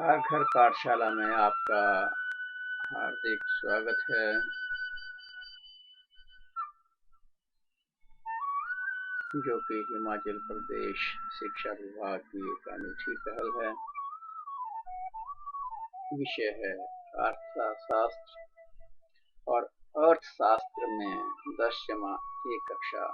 हर घर पाठशाला में आपका हार्दिक स्वागत है। जो कि हिमाचल प्रदेश शिक्षा विभाग की एक अनूठी पहल है। विषय है अर्थशास्त्र और अर्थशास्त्र में 10वीं कक्षा।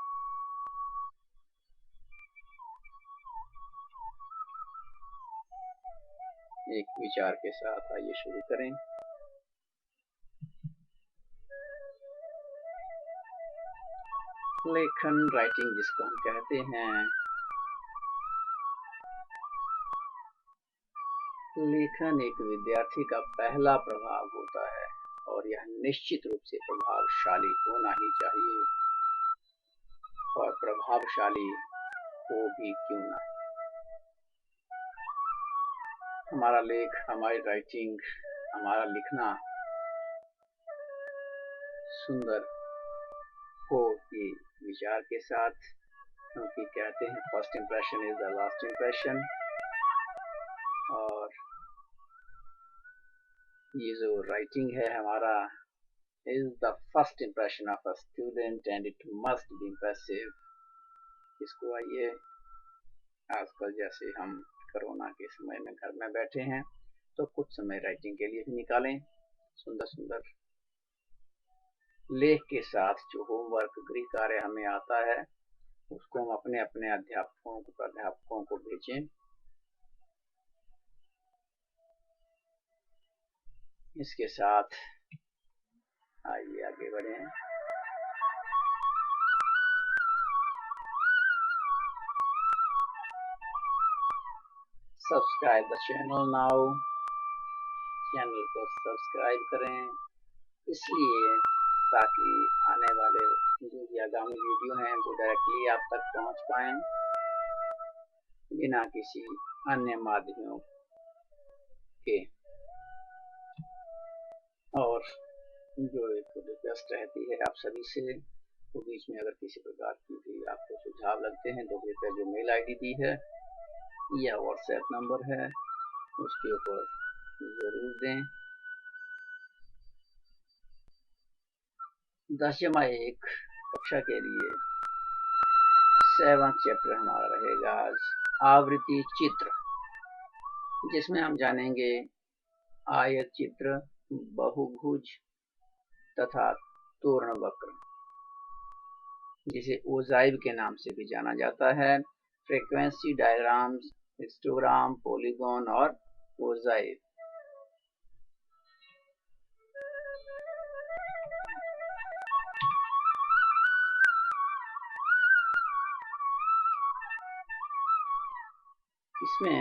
एक विचार के साथ आइए शुरू करें। लेखन, राइटिंग जिसको हम कहते हैं, लेखन एक विद्यार्थी का पहला प्रभाव होता है और यह निश्चित रूप से प्रभावशाली होना ही चाहिए, और प्रभावशाली हो भी क्यों ना। हमारा लेख, हमारी राइटिंग, हमारा लिखना सुंदर हो, ये विचार के साथ, क्योंकि कहते हैं first impression is the last impression. और ये जो राइटिंग है हमारा is the first impression of a student and it must be impressive. इसको आइए, आजकल जैसे हम कोरोना के समय में घर में बैठे हैं, तो कुछ समय राइटिंग के लिए भी निकालें। सुंदर सुंदर लेख के साथ जो होमवर्क, गृह कार्य हमें आता है, उसको हम अपने अपने प्राध्यापकों को भेजें। इसके साथ आइए आगे बढ़ें। Subscribe the channel now. Channel को सब्सक्राइब करें, इसलिए ताकि आने वाले जो भी आगामी वीडियो हैं वो डायरेक्टली आप तक पहुंच पाएं, बिना किसी अन्य माध्यमों के। और जो एक रिक्वेस्ट रहती है आप सभी से, तो बीच में अगर किसी प्रकार की भी आपको सुझाव लगते हैं तो कृपया जो मेल आईडी दी है या व्हाट्सएप नंबर है उसके ऊपर जरूर दें। 10वीं कक्षा के लिए 7वां चैप्टर हमारा रहेगा आज आवृत्ति चित्र, जिसमें हम जानेंगे आयत चित्र, बहुभुज तथा तोरण वक्र, जिसे ओजाइव के नाम से भी जाना जाता है। फ्रीक्वेंसी डायग्राम्स, हिस्टोग्राम, पॉलीगॉन और ओजाइव। इसमें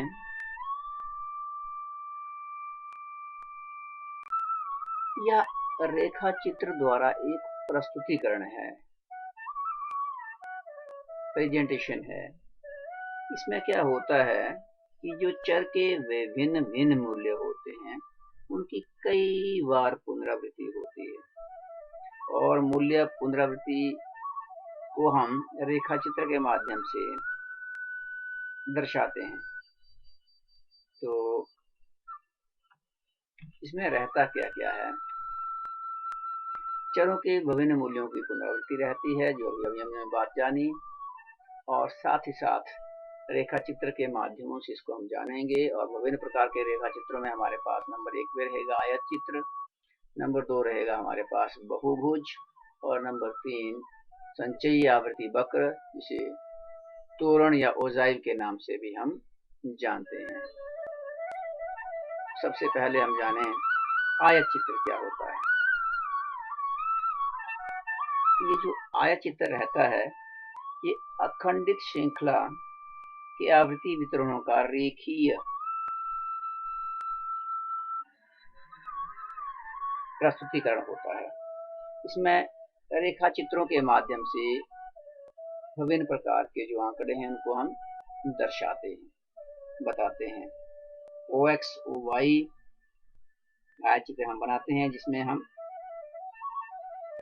यह रेखा चित्र द्वारा एक प्रस्तुतिकरण है, प्रेजेंटेशन है। इसमें क्या होता है कि जो चर के विभिन्न भिन्न मूल्य होते हैं उनकी कई बार पुनरावृत्ति होती है, और मूल्य पुनरावृत्ति को हम रेखा चित्र के माध्यम से दर्शाते हैं। तो इसमें रहता क्या क्या है, चरों के विभिन्न मूल्यों की पुनरावृत्ति रहती है, जो अभी हमने बात जानी, और साथ ही साथ रेखा चित्र के माध्यमों से इसको हम जानेंगे। और विभिन्न प्रकार के रेखा चित्रों में हमारे पास नंबर 1 पे रहेगा आयत चित्र, नंबर 2 रहेगा हमारे पास बहुभुज, और नंबर 3 संचयी आवृत्ति वक्र, जिसे तोरण या ओजाइव के नाम से भी हम जानते हैं। सबसे पहले हम जानें आयत चित्र क्या होता है। ये जो आयत चित्र रहता है, ये अखंडित श्रृंखला के आवृत्ति वितरणों का रेखीय प्रस्तुतिकरण होता है। इसमें रेखा चित्रों के माध्यम से विभिन्न प्रकार के जो आंकड़े हैं उनको हम दर्शाते हैं, बताते हैं। OX, OY आयत चित्र हम बनाते हैं, जिसमें हम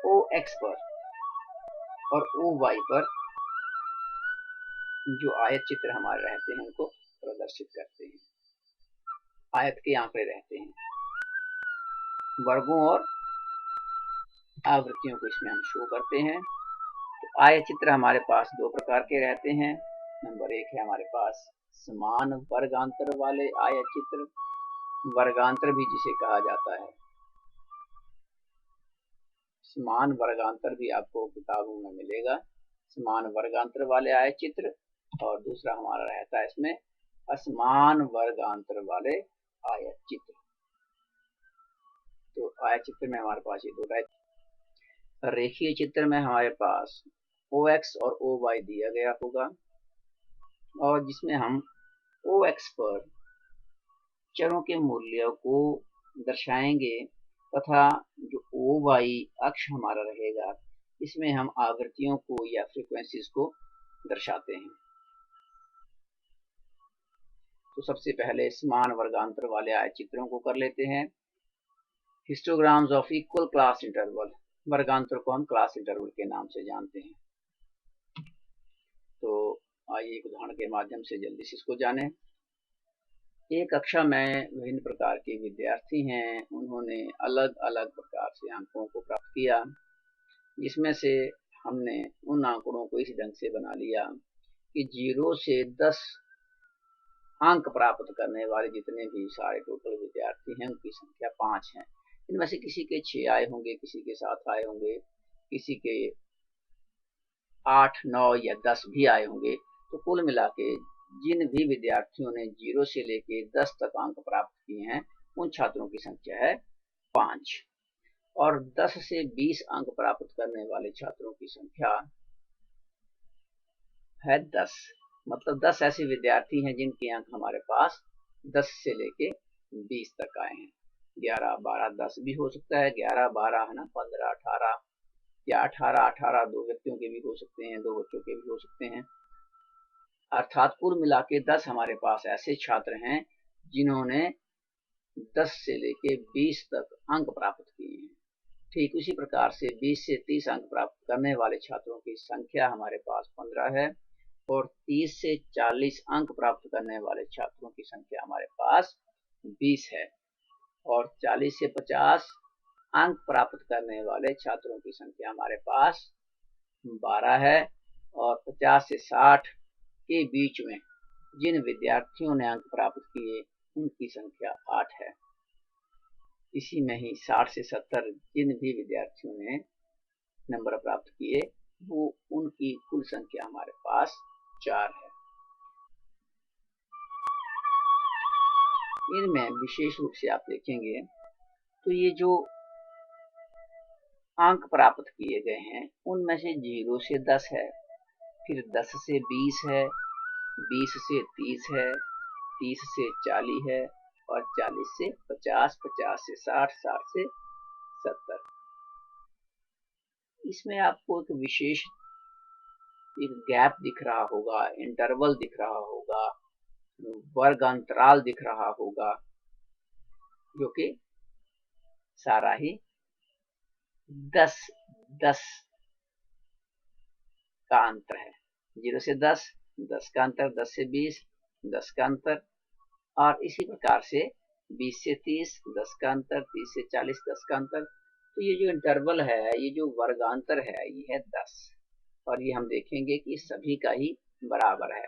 OX पर और OY पर जो आयत चित्र हमारे रहते हैं उनको प्रदर्शित करते हैं। आयत के आंकड़े रहते हैं। वर्गों और आवृत्तियों को इसमें हम शो करते हैं। तो आयत चित्र हमारे पास दो प्रकार के रहते हैं। नंबर एक है हमारे पास समान वर्गांतर वाले आयत चित्र, वर्गांतर भी जिसे कहा जाता है। समान वर्गांतर भी आपको किताबों में मिलेगा, समान वर्गांतर वाले आयत चित्र। और दूसरा हमारा रहता है इसमें असमान वर्गांतर वाले आयत चित्र। तो आयत चित्र में हमारे पास ये दो रहते। रेखीय चित्र में हमारे पास OX और OY दिया गया होगा, और जिसमें हम OX पर चरों के मूल्यों को दर्शाएंगे, तथा जो OY अक्ष हमारा रहेगा इसमें हम आवृत्तियों को या फ्रीक्वेंसीज को दर्शाते हैं। तो सबसे पहले समान वर्गांतर वाले आयत चित्रों को कर लेते हैं। Histograms of equal class interval, वर्गांतर को हम क्लास इंटरवल के नाम से जानते हैं। तो आइए एक उदाहरण के माध्यम से जल्दी से इसको जानें। एक कक्षा में विभिन्न प्रकार के विद्यार्थी हैं, उन्होंने अलग अलग प्रकार से अंकों को प्राप्त किया, जिसमें से हमने उन आंकड़ों को इस ढंग से बना लिया कि 0 से 10 अंक प्राप्त करने वाले जितने भी सारे टोटल विद्यार्थी हैं उनकी संख्या 5 है। इनमें से किसी के 6 आए होंगे, किसी के 7 आए होंगे, किसी के 8, 9 या 10 भी आए होंगे। तो कुल मिला के जिन भी विद्यार्थियों ने 0 से लेके 10 तक अंक प्राप्त किए हैं उन छात्रों की संख्या है 5, और 10 से 20 अंक प्राप्त करने वाले छात्रों की संख्या है 10। मतलब 10 ऐसे विद्यार्थी हैं जिनके अंक हमारे पास 10 से लेके 20 तक आए हैं। 11, 12, 10 भी हो सकता है, 11, 12 है ना, 15, 18 या 18, 18 दो व्यक्तियों के भी हो सकते हैं, दो बच्चों के भी हो सकते हैं। अर्थात कुल मिला के 10 हमारे पास ऐसे छात्र हैं जिन्होंने 10 से लेके 20 तक अंक प्राप्त किए हैं। ठीक उसी प्रकार से 20 से 30 अंक प्राप्त करने वाले छात्रों की संख्या हमारे पास 15 है, और 30 से 40 अंक प्राप्त करने वाले छात्रों की संख्या हमारे पास 20 है, और 40 से 50 अंक प्राप्त करने वाले छात्रों की संख्या हमारे पास 12 है, और 50 से 60 के बीच में जिन विद्यार्थियों ने अंक प्राप्त किए उनकी संख्या 8 है। इसी में ही 60 से 70 जिन भी विद्यार्थियों ने नंबर प्राप्त किए वो उनकी कुल संख्या हमारे पास 4 है। इनमें विशेष रूप से आप देखेंगे तो ये जो अंक प्राप्त किए गए हैं उनमें से 0 से 10 है, फिर 10 से 20 है, 20 से 30 है, 30 से 40 है, और 40 से 50, 50 से 60, 60 से 70। इसमें आपको एक विशेष एक गैप दिख रहा होगा, इंटरवल दिख रहा होगा, वर्ग अंतराल दिख रहा होगा, जो कि सारा ही 10 का अंतर है। 0 से 10, 10 का अंतर, 10 से 20, 10 का अंतर, और इसी प्रकार से 20 से 30, 10 का अंतर, 30 से 40, 10 का अंतर। तो ये जो इंटरवल है, ये जो वर्गांतर है, ये है 10, और ये हम देखेंगे कि सभी का ही बराबर है।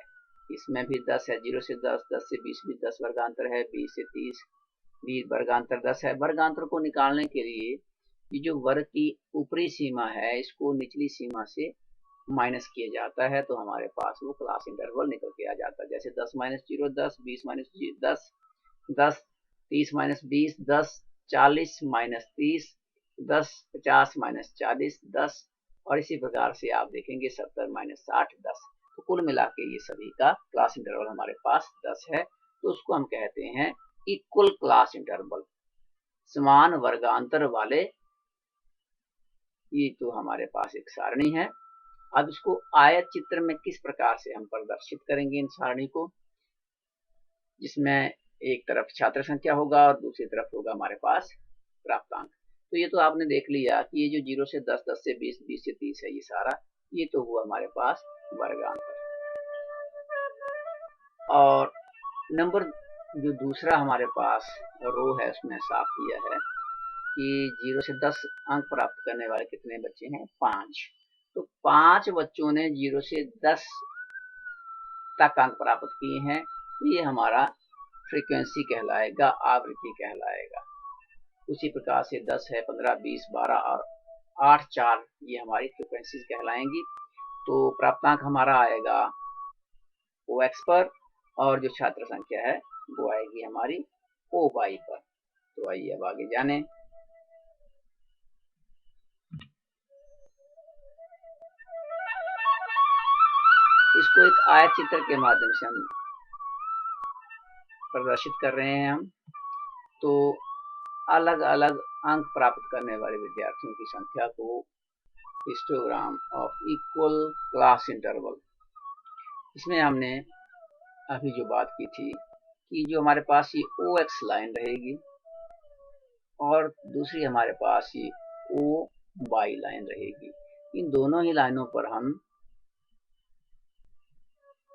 इसमें भी 10 है, 0 से 10, 10 से 20 भी 10 वर्गांतर है, 20 से 30 भी वर्गांतर 10 है। वर्गांतर को निकालने के लिए ये जो वर्ग की ऊपरी सीमा है इसको निचली सीमा से माइनस किया जाता है, तो हमारे पास वो क्लास इंटरवल निकल के आ जाता है। जैसे 10 minus 0 10, 20 minus 10 10, 30 minus 20 10, 40 minus 30 10, 50 minus 40 10, और इसी प्रकार से आप देखेंगे 70 माइनस 60 10। तो कुल मिला के ये सभी का क्लास इंटरवल हमारे पास 10 है। तो उसको हम कहते हैं इक्वल क्लास इंटरवल, समान वर्गांतर वाले। ये तो हमारे पास एक सारणी है। अब इसको आयत चित्र में किस प्रकार से हम प्रदर्शित करेंगे इन सारणी को, जिसमें एक तरफ छात्र संख्या होगा और दूसरी तरफ होगा हमारे पास प्राप्तांक। तो ये तो आपने देख लिया कि ये जो 0 से 10, 10 से 20, 20 से 30 है, ये सारा ये तो हुआ हमारे पास वर्गांतर। और नंबर जो दूसरा हमारे पास रो है उसमें साफ दिया है कि 0 से 10 अंक प्राप्त करने वाले कितने बच्चे हैं, 5। तो 5 बच्चों ने 0 से 10 तक अंक प्राप्त किए हैं, तो ये हमारा फ्रीक्वेंसी कहलाएगा, आवृत्ति कहलाएगा। उसी प्रकार से 10 है, 15, 20, 12 और 8, 4 ये हमारी फ्रीक्वेंसीज कहलाएंगी। तो प्राप्तांक हमारा आएगा OX पर, और जो छात्र संख्या है वो आएगी हमारी OY पर। तो आइए अब आगे जाने। इसको एक आयत चित्र के माध्यम से हम प्रदर्शित कर रहे हैं हम। तो अलग अलग अंक प्राप्त करने वाले विद्यार्थियों की संख्या को histogram of equal class interval, इसमें हमने अभी जो बात की थी कि जो हमारे पास ये OX लाइन रहेगी और दूसरी हमारे पास ये OY लाइन रहेगी। इन दोनों ही लाइनों पर हम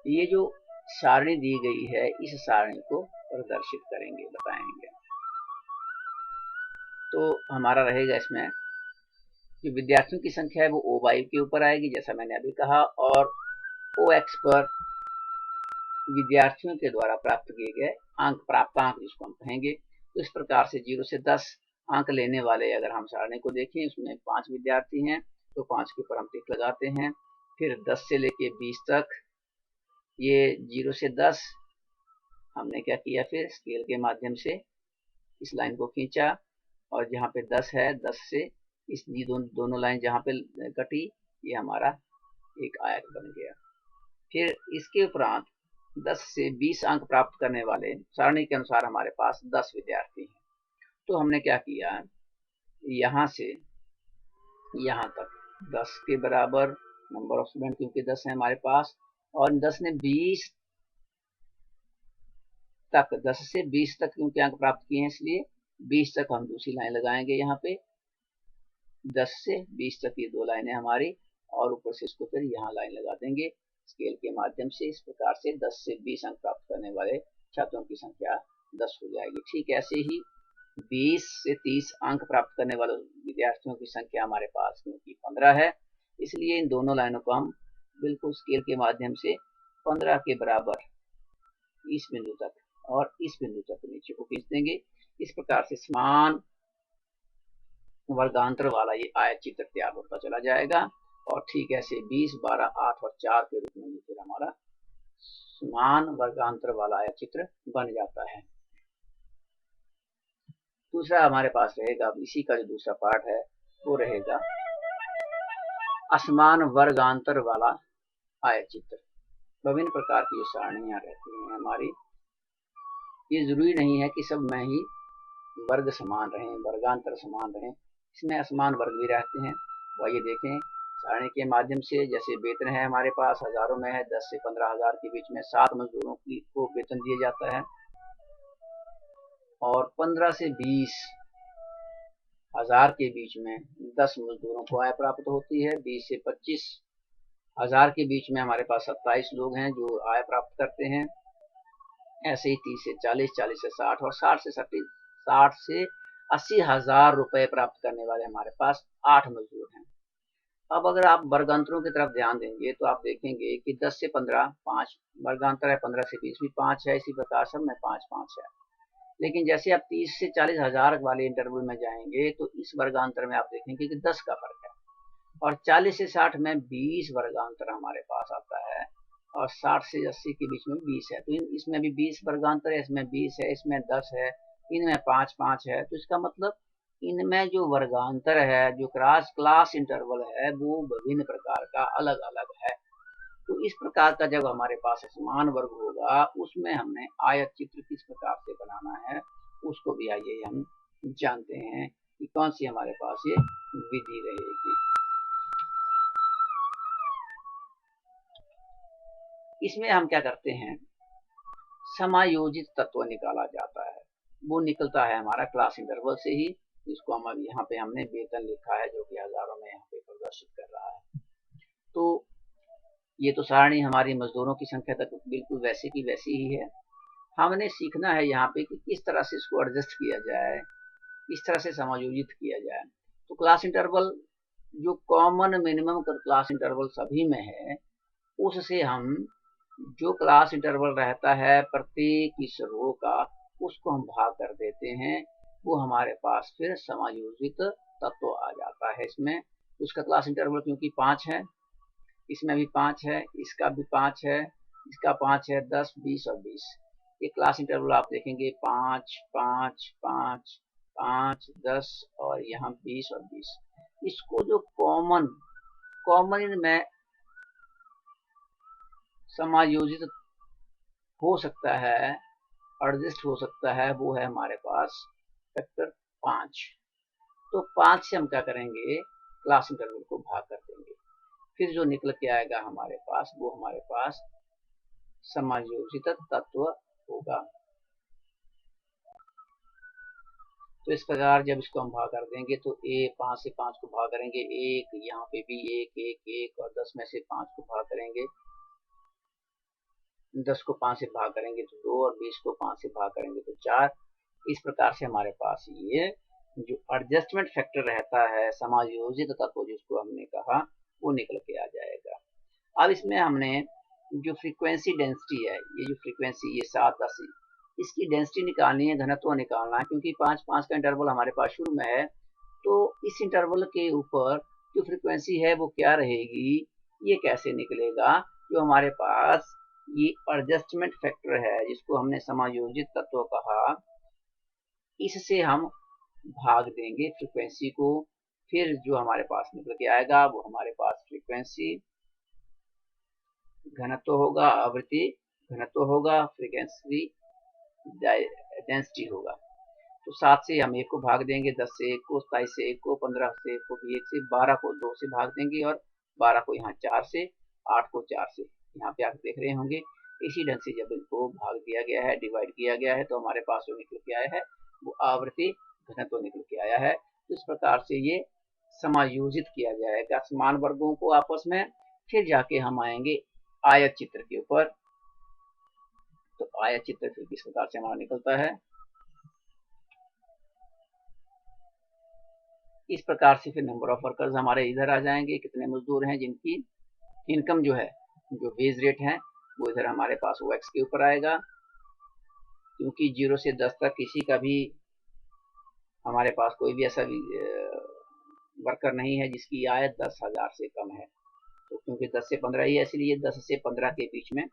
ये जो सारणी दी गई है इस सारणी को प्रदर्शित करेंगे, बताएंगे। तो हमारा रहेगा इसमें जो विद्यार्थियों की संख्या है वो OY के ऊपर आएगी जैसा मैंने अभी कहा, और OX पर विद्यार्थियों के द्वारा प्राप्त किए गए अंक, प्राप्तांक जिसको हम कहेंगे। तो इस प्रकार से 0 से 10 अंक लेने वाले अगर हम सारणी को देखें, उसमें 5 विद्यार्थी हैं, तो 5 के ऊपर हम टिक लगाते हैं। फिर 10 से लेके 20 तक, ये 0 से 10 हमने क्या किया, फिर स्केल के माध्यम से इस लाइन को खींचा, और जहाँ पे 10 है, 10 से इस दोनों लाइन जहाँ पे कटी, ये हमारा एक आयत बन गया। फिर इसके उपरांत 10 से 20 अंक प्राप्त करने वाले सारणी के अनुसार हमारे पास 10 विद्यार्थी हैं। तो हमने क्या किया, यहाँ से यहाँ तक 10 के बराबर नंबर ऑफ स्टूडेंट, क्योंकि 10 है हमारे पास, और 10 ने 20 तक, 10 से 20 तक क्योंकि अंक प्राप्त किए हैं, इसलिए 20 तक हम दूसरी लाइन लगाएंगे यहाँ पे। 10 से 20 तक ये दो लाइनें हमारी, और ऊपर से इसको फिर यहाँ लाइन लगा देंगे स्केल के माध्यम से। इस प्रकार से 10 से 20 अंक प्राप्त करने वाले छात्रों की संख्या 10 हो जाएगी। ठीक ऐसे ही 20 से 30 अंक प्राप्त करने वाले विद्यार्थियों की संख्या हमारे पास क्योंकि 15 है, इसलिए इन दोनों लाइनों को हम बिल्कुल स्केल के माध्यम से 15 के बराबर इस बिंदु तक और इस बिंदु तक नीचे को खींच देंगे। इस प्रकार से समान वर्गांतर वाला ये आयत चित्र तैयार होता चला जाएगा, और ठीक ऐसे 20, 12, 8 और 4 के रूप में फिर हमारा समान वर्गांतर वाला आयत चित्र बन जाता है। दूसरा हमारे पास रहेगा, अब इसी का जो दूसरा पार्ट है वो रहेगा असमान वर्गांतर वाला आयत चित्र। विभिन्न प्रकार की जो सारणियां रहती हैं हमारी, ये जरूरी नहीं है कि सब में ही वर्ग समान रहें, वर्गांतर समान रहें, इसमें असमान वर्ग भी रहते हैं। वो ये देखें सारणी के माध्यम से, जैसे वेतन है हमारे पास हजारों में है, 10 से 15 हजार के बीच में 7 मजदूरों को वेतन दिया जाता है, और 15 से 20 हजार के बीच में 10 मजदूरों को आय प्राप्त होती है। 20 से 25 हजार के बीच में हमारे पास 27 लोग हैं जो आय प्राप्त करते हैं। ऐसे ही 30 से 40, 40 से 60 और 60 से 80 हजार रुपए प्राप्त करने वाले हमारे पास 8 मजदूर हैं। अब अगर आप वर्गांतरों की तरफ ध्यान देंगे तो आप देखेंगे कि 10 से 15 5 वर्गांतर है, 15 से 20 भी 5 है, इसी प्रकार सब में 5 5 है। लेकिन जैसे आप 30 से 40 हजार वाले इंटरवल में जाएंगे तो इस वर्गांतर में आप देखेंगे कि 10 का फर्क है, और 40 से 60 में 20 वर्गांतर हमारे पास आता है, और 60 से 80 के बीच में 20 है। तो इसमें भी 20 वर्गांतर है, इसमें 20 है, इसमें 10 है, इनमें 5 5 है। तो इसका मतलब इनमें जो वर्गांतर है, जो क्लास इंटरवल है, वो विभिन्न प्रकार का अलग अलग है। तो इस प्रकार का जब हमारे पास समान वर्ग होगा, उसमें हमने आयत चित्र किस प्रकार से बनाना है उसको भी आइए हम जानते हैं कि कौन सी हमारे पास ये विधि रहेगी। इसमें हम क्या करते हैं, समायोजित तत्व निकाला जाता है। वो निकलता है हमारा क्लास इंटरवल से ही, जिसको हम अभी यहाँ पे हमने वेतन लिखा है जो कि हजारों में यहाँ पे प्रदर्शित कर रहा है। तो ये तो सारणी हमारी मजदूरों की संख्या तक बिल्कुल वैसे की वैसी ही है। हमने सीखना है यहाँ पे कि किस तरह से इसको एडजस्ट किया जाए, किस तरह से समायोजित किया जाए। तो क्लास इंटरवल जो कॉमन मिनिमम क्लास इंटरवल सभी में है, उससे हम जो क्लास इंटरवल रहता है प्रत्येक इस रो का, उसको हम भाग कर देते हैं, वो हमारे पास फिर समायोजित तत्व आ जाता है इसमें। उसका क्लास इंटरवल क्योंकि 5 है, इसमें भी 5 है, इसका भी 5 है, इसका 5 है, 10, 20 और 20। ये क्लास इंटरवल आप देखेंगे 5, 5, 5, 5, 10 और यहाँ 20 और 20। इसको जो कॉमन इनमें समायोजित हो सकता है, एडजस्ट हो सकता है, वो है हमारे पास फैक्टर 5। तो 5 से हम क्या करेंगे, क्लास इंटरवल को भाग कर देंगे, फिर जो निकल के आएगा हमारे पास वो हमारे पास समायोजित तत्व होगा। तो इस प्रकार जब इसको हम भाग कर देंगे तो 5 से 5 को भाग करेंगे 1, यहाँ पे भी 1, 1, 1 और 10 में से 5 को भाग करेंगे, 10 को 5 से भाग करेंगे तो 2 और 20 को 5 से भाग करेंगे तो 4। इस प्रकार से हमारे पास ये जो एडजस्टमेंट फैक्टर रहता है, समायोजित तत्व जिसको हमने कहा, वो निकल के आ जाएगा। अब इसमें हमने जो फ्रीक्वेंसी डेंसिटी है, ये जो फ्रीक्वेंसी ये 7, 10, इसकी डेंसिटी निकालनी है, घनत्व निकालना है, क्योंकि 5, 5 का इंटरवल हमारे पास शुरू में है। तो इस इंटरवल के ऊपर जो फ्रीक्वेंसी है वो क्या रहेगी, ये कैसे निकलेगा। जो हमारे पास ये एडजस्टमेंट फैक्टर है जिसको हमने समायोजित तत्व कहा, इससे हम भाग देंगे फ्रीक्वेंसी को, फिर जो हमारे पास निकल के आएगा वो हमारे पास फ्रीक्वेंसी घनत्व होगा, आवृत्ति घनत्व होगा, फ्रीक्वेंसी डेंसिटी होगा। तो 7 से हम 1 को भाग देंगे, 10 से 1 को, 27 से 1 को, 15 से 1 को भी 1 से, 12 को 2 से भाग देंगे और 12 को यहाँ 4 से, 8 को 4 से। यहाँ पे आप देख रहे होंगे इसी ढंग से जब इनको भाग दिया गया है, डिवाइड किया गया है, तो हमारे पास जो निकल के आया है वो आवृत्ति घनत्व निकल के आया है। तो इस प्रकार से ये समायोजित किया जाएगा समान वर्गों को आपस में। फिर जाके हम आएंगे आयत चित्र के ऊपर। तो आयत चित्र फिर किस प्रकार से हमारा निकलता है, इस प्रकार से फिर नंबर ऑफ वर्कर्स हमारे इधर आ जाएंगे, कितने मजदूर हैं जिनकी इनकम जो है, जो वेज रेट है, वो इधर हमारे पास वो एक्स के ऊपर आएगा, क्योंकि 0 से 10 तक किसी का भी हमारे पास कोई भी ऐसा वर्कर नहीं है जिसकी आय 10,000 से कम है। तो क्योंकि 10 से 15 ही है, इसलिए 10 से 15 के बीच में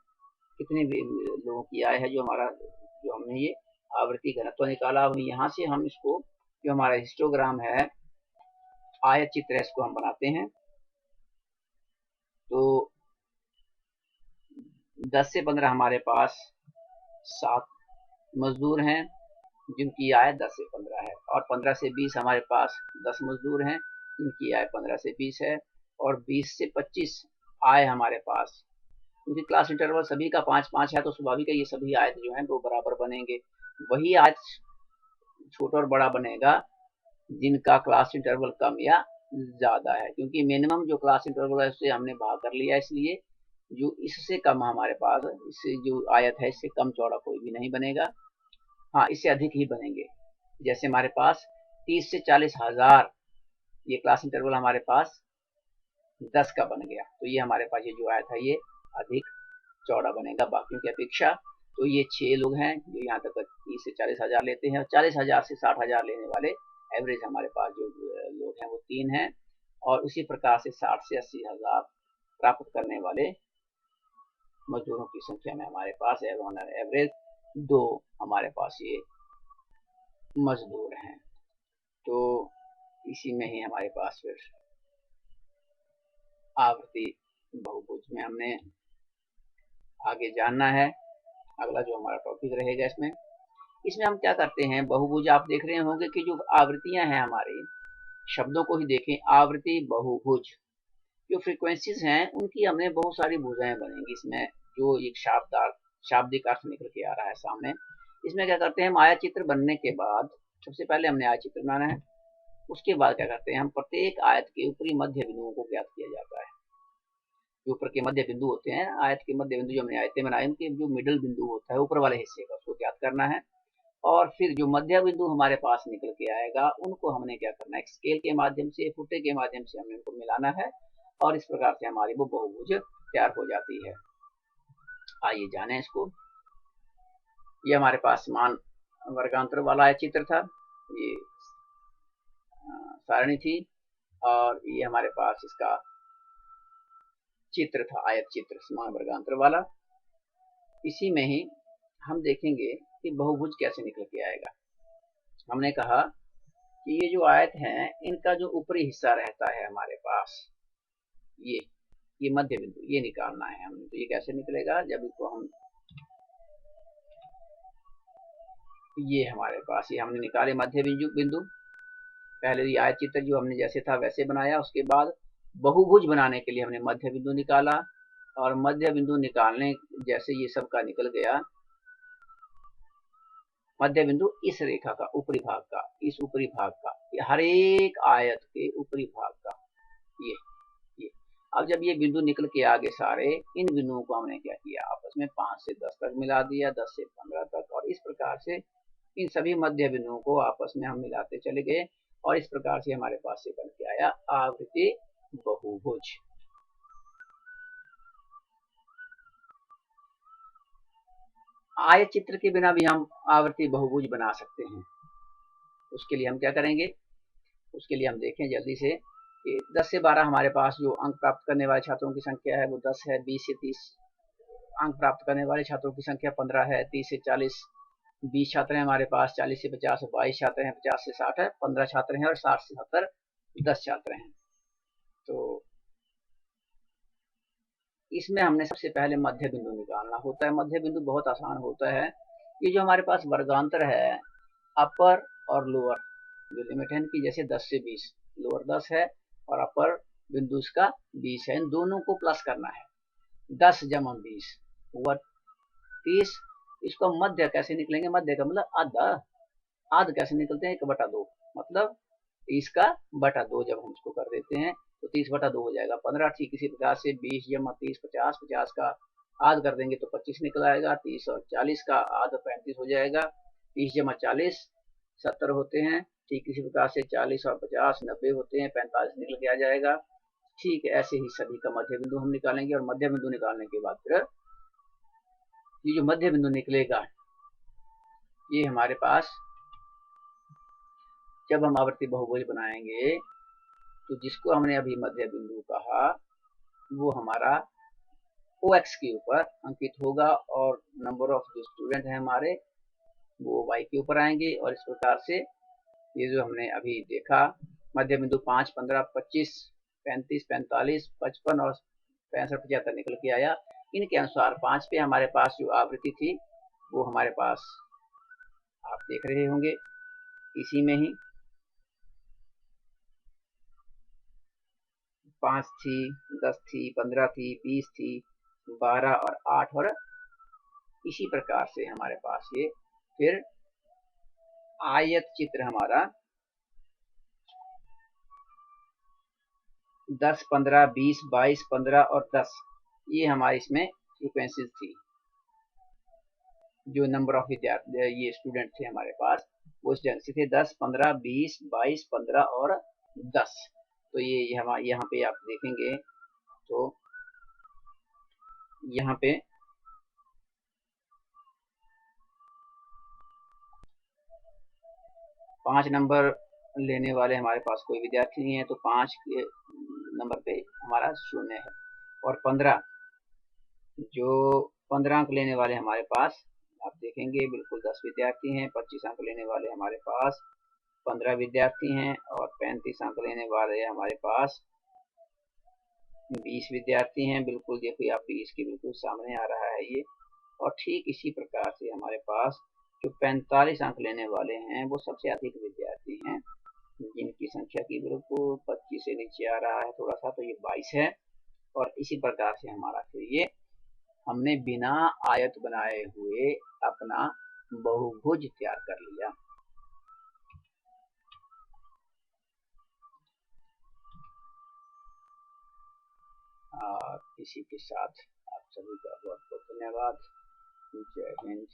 कितने भी लोगों की आय है, जो हमने ये आवृत्ति घनत्व निकाला। यहाँ से हम इसको, जो हमारा हिस्टोग्राम है, आयत चित्र है, इसको हम बनाते हैं। तो 10 से 15 हमारे पास 7 मजदूर हैं जिनकी आय 10 से 15 है, और 15 से 20 हमारे पास 10 मजदूर हैं जिनकी आय 15 से 20 है, और 20 से 25 आय हमारे पास, क्योंकि क्लास इंटरवल सभी का 5-5 है तो स्वाभाविक है ये सभी आयत जो है वो बराबर बनेंगे। वही आयत छोटा और बड़ा बनेगा जिनका क्लास इंटरवल कम या ज्यादा है, क्योंकि मिनिमम जो क्लास इंटरवल है उससे हमने भाग कर लिया, इसलिए जो इससे कम हमारे पास, इससे जो आयत है इससे कम चौड़ा कोई भी नहीं बनेगा। हाँ, इससे अधिक ही बनेंगे। जैसे हमारे पास 30 से 40 हजार ये क्लास इंटरवल हमारे पास 10 का बन गया, तो ये हमारे पास ये जो आयत है ये अधिक चौड़ा बनेगा बाकियों की अपेक्षा। तो ये 6 लोग हैं जो यहाँ तक 30 से 40 हजार लेते हैं, और 40 हजार से 60 हजार लेने वाले एवरेज हमारे पास जो लोग हैं वो 3 हैं, और उसी प्रकार से 60 से 80 हजार प्राप्त करने वाले मजदूरों की संख्या में हमारे पास एवरेज 2 हमारे पास ये मजदूर हैं। तो इसी में ही हमारे पास फिर आवृत्ति बहुभुज में हमने आगे जानना है, अगला जो हमारा टॉपिक रहेगा इसमें हम क्या करते हैं, बहुभुज आप देख रहे होंगे कि जो आवृत्तियां हैं हमारे शब्दों को ही देखें, आवृत्ति बहुभुज, जो फ्रीक्वेंसीज हैं उनकी हमने बहुत सारी भुजाएं बनेंगी इसमें, जो एक शाब्दिक अर्थ निकल के आ रहा है सामने। इसमें क्या करते हैं, हम आयत चित्र बनने के बाद सबसे पहले हमने आयत चित्र बनाना है, उसके बाद क्या करते हैं, हम प्रत्येक आयत के ऊपरी मध्य बिंदुओं को ज्ञात किया जाता है। जो ऊपर के मध्य बिंदु होते हैं, आयत के मध्य बिंदु जो हमने आयतें बनाई उनके जो मिडल बिंदु होता है ऊपर वाले हिस्से का, उसको ज्ञात करना है। और फिर जो मध्य बिंदु हमारे पास निकल के आएगा उनको हमने क्या करना है, स्केल के माध्यम से, फुटे के माध्यम से हमने उनको मिलाना है और इस प्रकार से हमारी वो बहुभुज तैयार हो जाती है। आइए जाने इसको। ये हमारे पास समान वर्गांतर वाला चित्र था, ये सारणी थी और ये हमारे पास इसका चित्र था, आयत चित्र समान वर्गांतर वाला। इसी में ही हम देखेंगे कि बहुभुज कैसे निकल के आएगा। हमने कहा कि ये जो आयत है इनका जो ऊपरी हिस्सा रहता है हमारे पास, ये मध्य बिंदु, ये निकालना है हमने। तो ये कैसे निकलेगा, जब इसको हम, ये हमारे पास ये हमने निकाले मध्य बिंदु। पहले ये आयत चित्र जो हमने जैसे था वैसे बनाया, उसके बाद बहुभुज बनाने के लिए हमने मध्य बिंदु निकाला और मध्य बिंदु निकालने जैसे ये सब का निकल गया, मध्य बिंदु इस रेखा का ऊपरी भाग का, इस ऊपरी भाग का, हर एक आयत के ऊपरी भाग का, ये अब जब ये बिंदु निकल के आगे सारे, इन बिंदुओं को हमने क्या किया, आपस में 5 से 10 तक मिला दिया, 10 से 15 तक, और इस प्रकार से इन सभी मध्य बिंदुओं को आपस में हम मिलाते चले गए और इस प्रकार से हमारे पास से बन के आया आवृत्ति बहुभुज। आयत चित्र के बिना भी हम आवृत्ति बहुभुज बना सकते हैं। उसके लिए हम क्या करेंगे, उसके लिए हम देखें जल्दी से कि 10 से 12 हमारे पास जो अंक प्राप्त करने वाले छात्रों की संख्या है वो 10 है, 20 से 30 अंक प्राप्त करने वाले छात्रों की संख्या 15 है, 30 से 40 20 छात्र हैं हमारे पास, 40 से 50 22 छात्र हैं, 50 से 60 है 15 छात्र हैं और 60 से 70 10 छात्र हैं। तो इसमें हमने सबसे पहले मध्य बिंदु निकालना होता है। मध्य बिंदु बहुत आसान होता है। ये जो हमारे पास वर्गांतर है अपर और लोअर, जो लिमिट है इनकी, जैसे 10 से 20, लोअर 10 है और अपर बिंदु इसका 20 है, इन दोनों को प्लस करना है। 10 जमा 20 हुआ 30। इसको मध्य कैसे निकलेंगे, मध्य का मतलब आधा, आध कैसे निकलते हैं, 1/2, मतलब 30 का बटा 2 जब हम इसको कर देते हैं तो 30/2 हो जाएगा 15। ठीक इसी प्रकार से 20 जमा 30 50, 50 का आध कर देंगे तो 25 निकल आएगा, 30 और 40 का आध 35 हो जाएगा, 30 जमा 40 70 होते हैं। ठीक इसी प्रकार से 40 और 50 90 होते हैं, 45 निकल के आ जाएगा। ठीक है, ऐसे ही सभी का मध्य बिंदु हम निकालेंगे और मध्य बिंदु निकालने के बाद फिर ये जो मध्य बिंदु निकलेगा, ये हमारे पास जब हम आवृत्ति बहुभुज बनाएंगे तो जिसको हमने अभी मध्य बिंदु कहा वो हमारा OX के ऊपर अंकित होगा और नंबर ऑफ जो स्टूडेंट हैं हमारे वो Y के ऊपर आएंगे। और इस प्रकार से ये जो हमने अभी देखा, मध्य बिंदु 5 15 25 35 45 55 और 65 75 निकल के आया। इनके अनुसार 5 पे हमारे पास जो आवृत्ति थी वो हमारे पास आप देख रहे होंगे, इसी में ही 5 थी, 10 थी, 15 थी, 20 थी, 12 और 8 और इसी प्रकार से हमारे पास ये फिर आयत चित्र हमारा 10 15 20 22 15 और 10, ये हमारे इसमें फ्रीक्वेंसीज थी। जो नंबर ऑफ विद्यार्थी ये स्टूडेंट थे हमारे पास वो इस ढंग से थे 10 15 20 22 15 और 10। तो ये हमारे यहाँ पे आप देखेंगे तो यहाँ पे पाँच नंबर लेने वाले हमारे पास कोई विद्यार्थी नहीं है, तो 5 के नंबर पे हमारा 0 है। और 15 जो 15 अंक लेने वाले हमारे पास आप देखेंगे बिल्कुल 10 विद्यार्थी हैं। 25 अंक लेने वाले हमारे पास 15 विद्यार्थी हैं और 35 अंक लेने वाले हमारे पास 20 विद्यार्थी हैं। बिल्कुल देखिए आप 20 के बिल्कुल सामने आ रहा है ये। और ठीक इसी प्रकार से हमारे पास जो 45 अंक लेने वाले हैं वो सबसे अधिक विद्यार्थी हैं, जिनकी संख्या की बिल्कुल 25 से नीचे आ रहा है थोड़ा सा, तो ये 22 है। और इसी प्रकार से हमारा फिर ये हमने बिना आयत बनाए हुए अपना बहुभुज तैयार कर लिया। इसी के साथ आप सभी का बहुत बहुत धन्यवाद। जय हिंद।